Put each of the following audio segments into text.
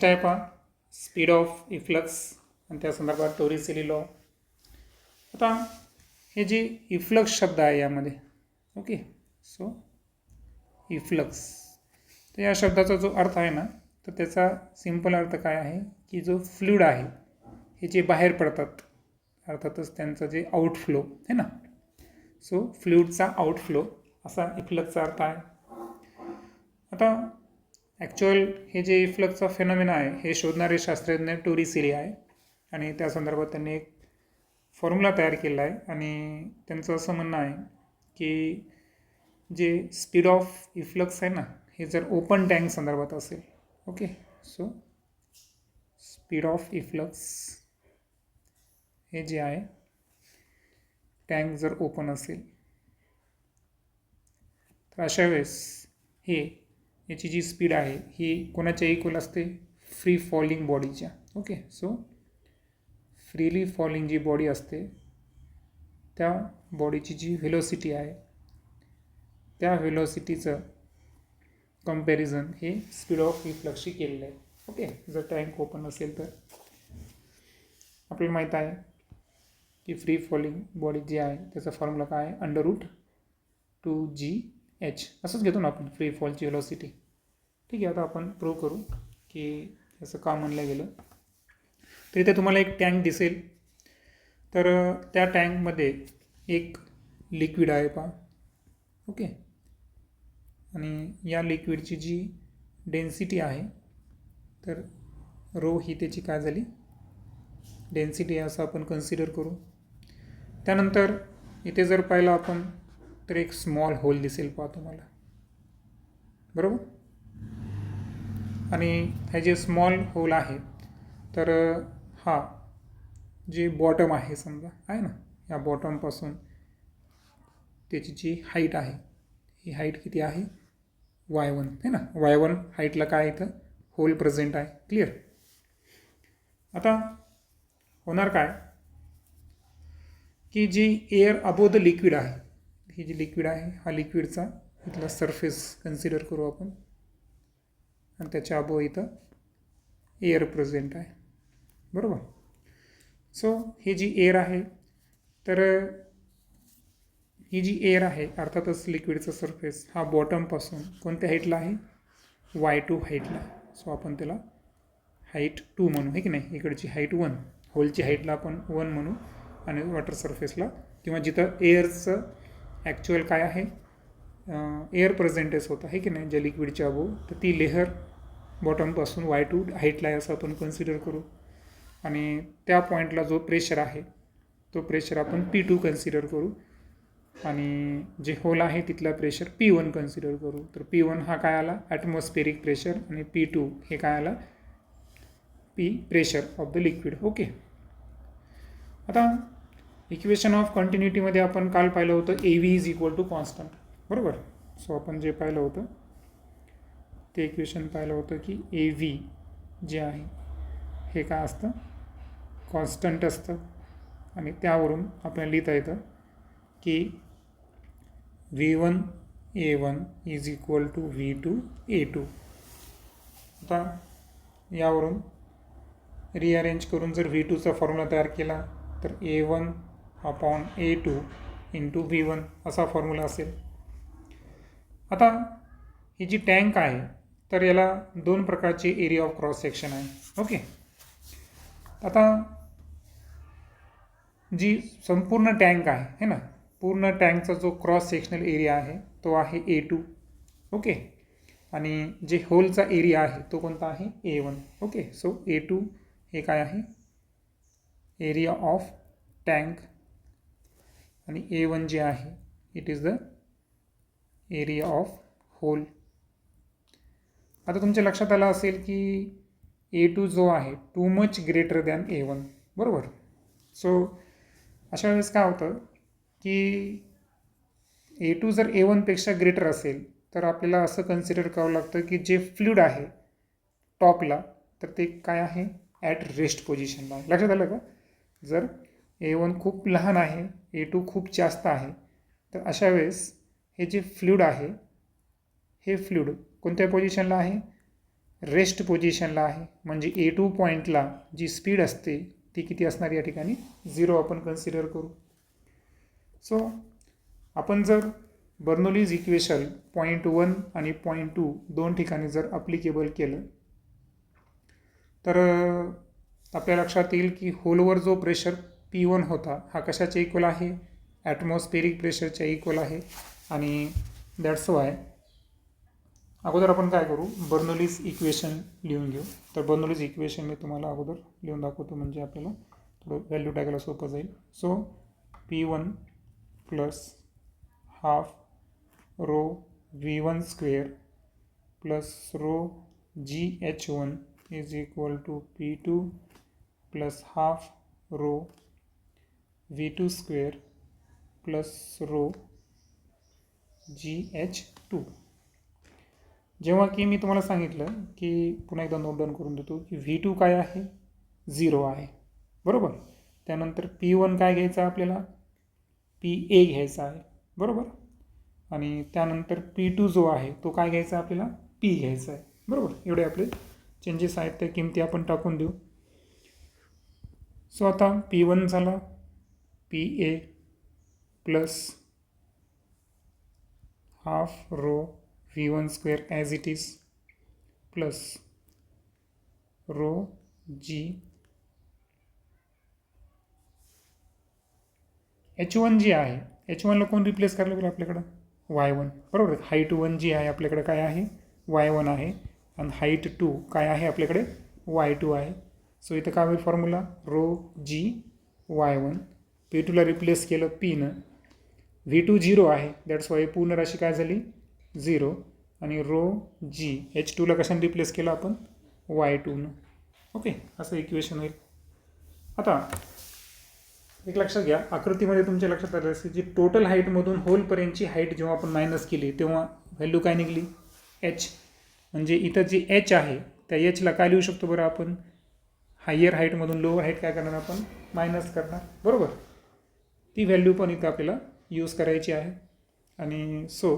Type speed of efflux आणि त्या संदर्भात टोरिसेली लॉ. आता हे जे इफ्लक्स शब्द आहे यामध्ये, ओके, सो इफ्लक्स, तर या शब्दाचा जो अर्थ आहे ना, तर त्याचा सिंपल अर्थ काय आहे की जो फ्लुइड आहे हे जे बाहेर पडतात, अर्थातच त्यांचं जे आउटफ्लो आहे ना, सो फ्लुइडचा आउटफ्लो असा इफ्लक्सचा अर्थ आहे. आता ॲक्च्युअल हे जे इफ्लक्सचा फेनॉमेना आहे हे शोधणारे शास्त्रज्ञ टोरिसेली आहे आणि त्या संदर्भात त्यांनी एक फॉर्म्युला तयार केला आहे आणि त्यांचं असं म्हणणं आहे की जे स्पीड ऑफ इफ्लक्स आहे ना, हे जर ओपन टँक संदर्भात असेल, okay, so speed of efflux हे जे आहे टँक जर ओपन असेल तर अशा वेळेस याची जी स्पीड आहे ही कोणाच्या इक्वल असते, फ्री फॉलिंग बॉडीच्या, ओके, सो फ्रीली फॉलिंग जी बॉडी असते त्या बॉडीची जी व्हेलॉसिटी आहे त्या व्हेलॉसिटीचं कंपॅरिझन हे स्पीड ऑफ इफ्लक्सशी केलेलं आहे. ओके, जर टँक ओपन असेल तर आपल्याला माहीत आहे की फ्री फॉलिंग बॉडी जी आहे त्याचा फॉर्म्युला काय आहे, √2gh असंच घेतो ना आपण फ्री फॉलची व्हेलॉसिटी. ठीक आहे, आता आपण प्रूव्ह करू की असं का म्हणलं गेलं. तर इथे तुम्हाला एक टँक दिसेल, तर त्या टँकमध्ये एक लिक्विड आहे पहा, ओके, आणि या लिक्विडची जी डेन्सिटी आहे तर रो ही त्याची काय झाली, डेन्सिटी आहे असं आपण कन्सिडर करू. त्यानंतर इथे जर पाहिलं आपण तर एक स्मॉल होल दिसेल पहा तुम्हाला, बरोबर, आणि हे जे स्मॉल होल आहे तर हा जे बॉटम आहे समजा आहे ना, या बॉटमपासून त्याची जी हाईट आहे ही हाईट किती आहे, y1 आहे ना, y1 हाईटला काय इथं होल प्रेझेंट आहे, क्लिअर. आता होणार काय की जी एअर अबोव द लिक्विड आहे, ही जी लिक्विड आहे हा लिक्विडचा इथला सरफेस कन्सिडर करू आपण आणि त्याच्या अबोव इथं एअर प्रेझेंट आहे, बरोबर. सो ही जी एअर आहे तर ही जी एअर आहे अर्थातच लिक्विडचा सरफेस हा बॉटमपासून कोणत्या हाईटला आहे, y2 हाईटला. सो आपण त्याला हाईट 2 म्हणू, आहे की नाही, इकडची हाईट 1, होलची हाईटला आपण 1 म्हणू आणि वॉटर सरफेसला किंवा जिथं एअरचं ॲक्च्युअल काय आहे एअर प्रेझेंटेस होतं आहे की नाही ज्या लिक्विडच्या अबोव, तर ती लेहर बॉटमपासून y2 हाईटला आहे असं आपण कन्सिडर करू आणि त्या पॉईंटला जो प्रेशर आहे तो प्रेशर आपण P2 कन्सिडर करू आणि जे होल आहे तिथला प्रेशर P1 कन्सिडर करू. तर P1 हा काय आला, ॲटमॉस्फेरिक प्रेशर, आणि P2 हे काय आला, P pressure of the liquid. Okay, आता इक्वेशन ऑफ कंटिन्युटीमध्ये आपण काल पाहिलं होतं AV is equal to constant, बरोबर. सो आपण जे पाहिलं होतं ते इक्वेशन पाहिलं होतं की AV जे आहे हे काय असतं, कॉन्स्टंट असतं आणि त्यावरून आपल्याला लिहिता येतं की V1A1 is equal to V2A2. आता यावरून रिअरेंज करून जर V2चा फॉर्म्युला तयार केला तर A1/A2 इंटू V1 असा फॉर्म्युला असेल. आता ही जी टँक आहे तर याला 2 प्रकारचे एरिया ऑफ क्रॉस सेक्शन आहे, ओके. आता जी संपूर्ण टँक आहे ना, पूर्ण टँकचा जो क्रॉस सेक्शनल एरिया आहे तो आहे A2, ओके, आणि जे होलचा एरिया आहे तो कोणता आहे A1, ओके. सो A2 हे काय आहे एरिया ऑफ टँक आणि A1 जे आहे it is the area of hole. आता तुमच्या लक्षात आलं असेल की A2 जो आहे to much greater than A1, बरोबर. सो अशा वेळेस काय होतं की A2 जर A1पेक्षा ग्रेटर असेल तर आपल्याला असं कन्सिडर करावं लागतं की जे फ्लुइड आहे टॉपला तर ते काय आहे ॲट रेस्ट पोझिशनला. लक्षात आलं का, जर A1 खूप लहान आहे A2 खूप जास्त आहे तर अशा वेळेस हे जे फ्लुइड आहे हे फ्लुइड कोणत्या पोझिशनला आहे, रेस्ट पोझिशनला आहे, म्हणजे A2 पॉईंटला जी स्पीड असते ती किती असणार या ठिकाणी 0 आपण कन्सिडर करू. सो आपण जर बर्नौलीज इक्वेशन पॉईंट 1 आणि पॉईंट 2 दोन ठिकाणी जर अप्लिकेबल केलं तर आपल्या लक्षात येईल की होलवर जो प्रेशर P1 होता हा कशाच्या इक्वल आहे, ॲटमॉस्फेरिक प्रेशरच्या इक्वल आहे. आणि दॅट्स वाय अगोदर आपण काय करू, बर्नौलीज इक्वेशन लिहून घेऊ. तर बर्नौलीज इक्वेशन मी तुम्हाला अगोदर लिहून दाखवतो, म्हणजे आपल्याला थोडं व्हॅल्यू टाकायला सोपं जाईल. So P1 plus half rho V1 square plus rho GH1 is equal to P2 plus half rho V2 square plus rho GH2. जेव्हा की मी तुम्हाला सांगितलं की पुन्हा एकदा नोट डाऊन करून देतो की V2 काय आहे, 0 आहे, बरोबर. त्यानंतर P1 काय घ्यायचं आहे आपल्याला, PA घ्यायचा आहे, बरोबर. आणि त्यानंतर P2 जो आहे तो काय घ्यायचा आहे आपल्याला, P घ्यायचा आहे, बरोबर. एवढे आपले चेंजेस आहेत, त्या किमती आपण टाकून देऊ. सो आता P1 झाला PA plus half rho V1 square as it is plus row H1 जी आहे, H1ला कोण रिप्लेस करायला लागेल आपल्याकडं, Y1, बरोबर. हाईट 1 जी आहे आपल्याकडे काय आहे, Y1 आहे. आणि हाईट 2 काय आहे आपल्याकडे, Y2 आहे. सो इथं काय होईल फॉर्म्युला, रो Y1. P2ला रिप्लेस केलं Pनं, V2 0 आहे, दॅट्स वाय पूर्ण राशी काय झाली 0. आणि रो H2ला कशाने रिप्लेस केलं आपण, Y2नं. ओके, असं इक्वेशन होईल. आता एक लक्षात घ्या, आकृतीमध्ये तुमच्या लक्षात आलं असेल जी टोटल हाईटमधून होलपर्यंतची हाईट जेव्हा आपण मायनस केली तेव्हा व्हॅल्यू काय निघली, H. म्हणजे इथं जी H आहे त्या Hला काय लिहू शकतो बरं आपण, हायर हाईटमधून लोअर हाईट काय करणार आपण, मायनस करणार, बरोबर. ती व्हॅल्यू पण इथं आपल्याला यूज करायची आहे. आणि सो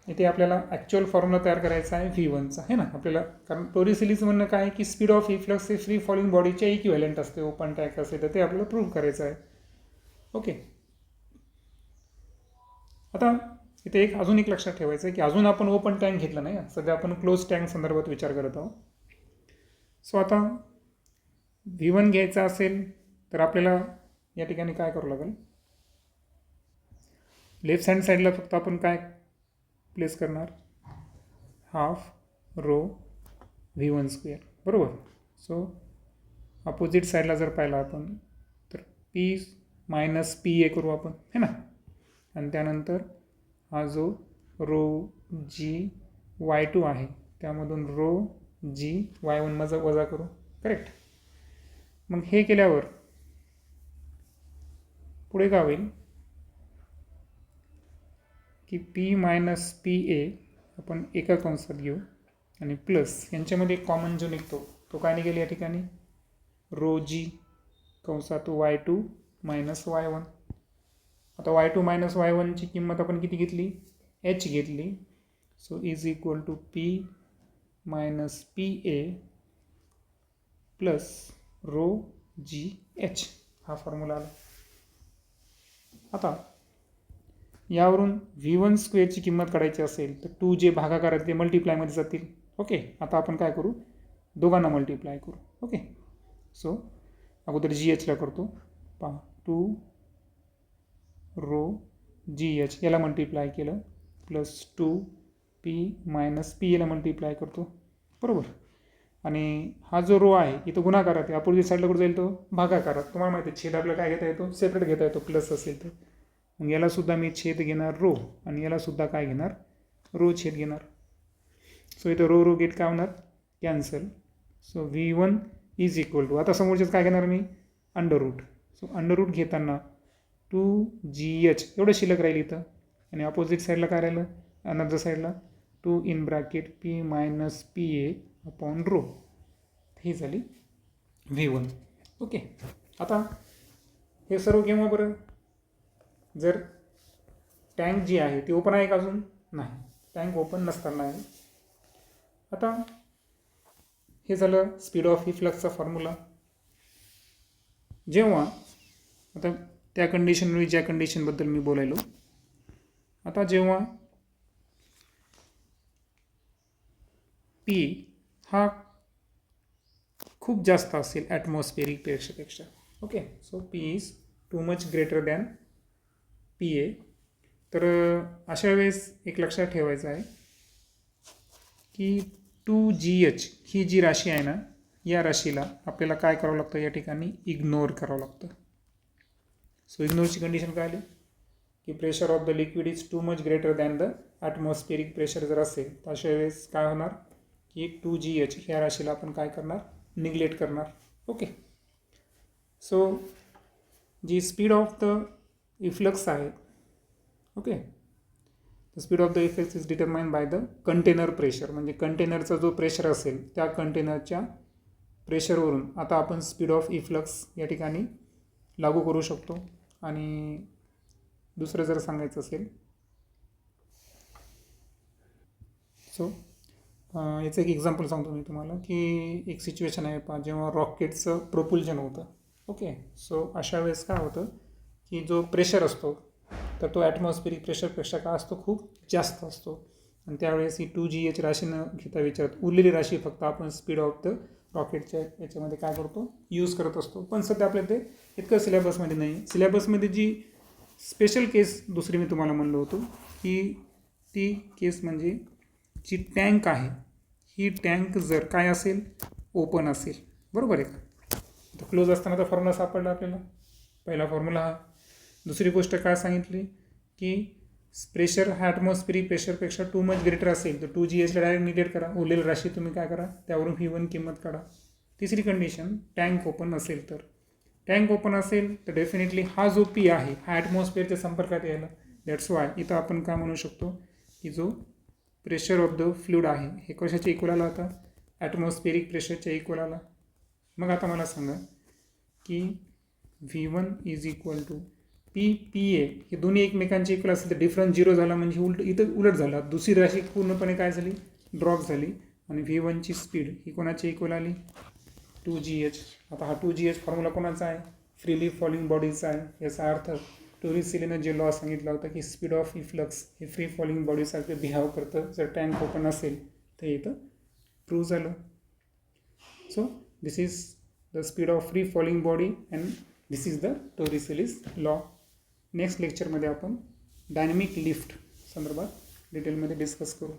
इथे आपल्याला ॲक्च्युअल फॉर्म्युला तयार करायचा आहे V1चा, आहे ना आपल्याला. कारण टोरिसेलीचं म्हणणं काय आहे की स्पीड ऑफ इफ्लक्स हे फ्री फॉलिंग बॉडीच्या इक्विव्हॅलेंट असते, ओपन टँक असेल तर ते आपल्याला प्रूव्ह करायचं आहे. ओके, आता इथे अजून एक लक्षात ठेवायचं आहे की अजून आपण ओपन टँक घेतलं नाही, सध्या आपण क्लोज टँक संदर्भात विचार करत आहोत. सो आता V1 घ्यायचा असेल तर आपल्याला या ठिकाणी काय करावं लागेल, लेफ्ट हँड साईडला फक्त आपण काय प्लेस करणार, हाफ रो V1 स्क्वेअर, बरोबर. सो अपोजिट साईडला जर पाहिलं आपण तर P मायनस PA करू आपण, है ना. आणि त्यानंतर हा जो रो Y2 आहे त्यामधून रो Y1 वजा करू, करेक्ट. मग हे केल्यावर पुढे काय होईल की P मायनस PA आपण एका कंसात घेऊ आणि प्लस यांच्यामध्ये एक कॉमन जो निघतो तो काय निघेल या ठिकाणी, रो कंसात Y2 मायनस Y1. आता Y2 मायनस Y1ची किंमत आपण किती घेतली, H घेतली. So is equal to P minus PA plus rho GH, हा फॉर्म्युला आला. आता यावरून V1 स्क्वेअरची किंमत काढायची असेल तर 2 जे भागाकार ते मल्टिप्लायमध्ये जातील. ओके, आता आपण काय करू, दोघांना मल्टिप्लाय करू. ओके, सो अगोदर GHला करतो, पहा 2 रो GH याला मल्टिप्लाय केलं प्लस 2P मायनस PAला मल्टिप्लाय करतो, बरोबर. आणि हा जो रो आहे इथं गुणाकारात आहे, अपोजिट साईडला कुठं जाईल तो भागाकारात. तुम्हाला माहिती आहे छेद आपल्याला काय घेता येतो, सेपरेट घेता येतो प्लस असेल तर. मग यालासुद्धा मी छेद घेणार रो आणि यालासुद्धा काय घेणार, रो छेद घेणार. सो इथं रो गेट काय होणार, cancel. So V1 is equal to, आता समोरच्याच काय घेणार मी, under root. So under root घेताना 2GH एवढं शिल्लक राहील इथं. आणि अपोजिट साईडला काय राहिलं, अनदर साईडला 2 in bracket P minus PA upon rho. ही झाली V1. ओके, आता हे सर्व केव्हा बरं, जर टँक जी आहे ती ओपन आहे का अजून, नाही, टँक ओपन नसताना आहे. आता हे झालं स्पीड ऑफ इफ्लक्सचा फॉर्म्युला. जेव्हा आता त्या कंडिशनमुळे ज्या कंडिशनबद्दल मी बोलायलो, आता जेव्हा पी हा खूप जास्त असेल ॲटमॉस्फिअरिक प्रेशरपेक्षा, okay, so P is too much greater than P A. तर अशा वेळेस एक लक्षात ठेवायचं आहे की 2GH ही जी राशी आहे ना, या राशीला आपल्याला काय करावं लागतं, या ठिकाणी इग्नोर करावं लागतं. सो इग्नोरची कंडिशन काय आली की pressure of the liquid is too much greater than the atmospheric pressure जर असेल तर अशा वेळेस काय होणार की 2GH ह्या राशीला आपण काय करणार, निग्लेक्ट करणार. ओके, सो जी स्पीड ऑफ द इफ्लक्स आहे, okay, the speed of the efflux is determined by the container pressure. म्हणजे कंटेनरचा जो प्रेशर असेल त्या कंटेनरच्या प्रेशरवरून आता आपण स्पीड ऑफ इफ्लक्स या ठिकाणी लागू करू शकतो. आणि दुसरं जर सांगायचं असेल, सो याचं एक एक्झाम्पल सांगतो मी तुम्हाला की एक सिच्युएशन आहे पहा, जेव्हा रॉकेटचं प्रोपल्जन होतं. ओके, सो अशा वेळेस काय होतं की जो प्रेशर असतो तर तो ॲटमॉस्फिअरिक प्रेशरपेक्षा काय असतो, खूप जास्त असतो. आणि त्यावेळेस ही 2GH राशी न घेता विचारत उरलेली राशी फक्त आपण स्पीड ऑफ द रॉकेटच्या याच्यामध्ये काय करतो, यूज करत असतो. पण सध्या आपल्या ते इतकं सिलेबसमध्ये नाही. सिलेबसमध्ये जी स्पेशल केस दुसरी मी तुम्हाला म्हणलो होतो की ती केस म्हणजे जी टँक आहे, ही टँक जर काय असेल, ओपन असेल, बरोबर आहे का. तर क्लोज असताना तर फॉर्म्युला सापडला आपल्याला, पहिला फॉर्म्युला हा. दुसरी गोष्ट काय सांगितली की प्रेशर हा ॲटमॉस्फिअरिक प्रेशरपेक्षा टू मच ग्रेटर असेल तर 2GHला डायरेक्ट निगेट करा, उरलेली राशी तुम्ही काय करा, त्यावरून V1 किंमत काढा. तिसरी कंडिशन टँक ओपन असेल तर, टँक ओपन असेल तर डेफिनेटली हा जो पी आहे हा ॲटमॉस्फिअरच्या संपर्कात यायला. दॅट्स वाय इथं आपण काय म्हणू शकतो की जो प्रेशर ऑफ द फ्लूइड आहे हे कशाच्या इक्वल आला होता, ॲटमॉस्फिअरिक प्रेशरच्या इक्वल आला. मग आता मला सांगा की V1 is equal to PA हे दोन्ही एकमेकांचे इक्वल असेल तर डिफरन्स 0 झाला, म्हणजे इथं उलट झाला. दुसरी राशी पूर्णपणे काय झाली, ड्रॉप झाली. आणि V1ची स्पीड ही कोणाची इक्वल आली, 2GH. आता हा 2GH फॉर्म्युला कोणाचा आहे, फ्रीली फॉलिंग बॉडीजचा आहे. याचा अर्थ टोरिसेलीनं जे लॉ सांगितला होता की स्पीड ऑफ इफ्लक्स हे फ्री फॉलिंग बॉडीसारखे बिहेव करतं जर टँक ओपन असेल, तर इथं प्रूव्ह झालं. So this is the speed of free falling body and this is the Torricelli's law. Next लेक्चरमध्ये आपण डायनॅमिक लिफ्ट संदर्भात डिटेलमध्ये डिस्कस करू.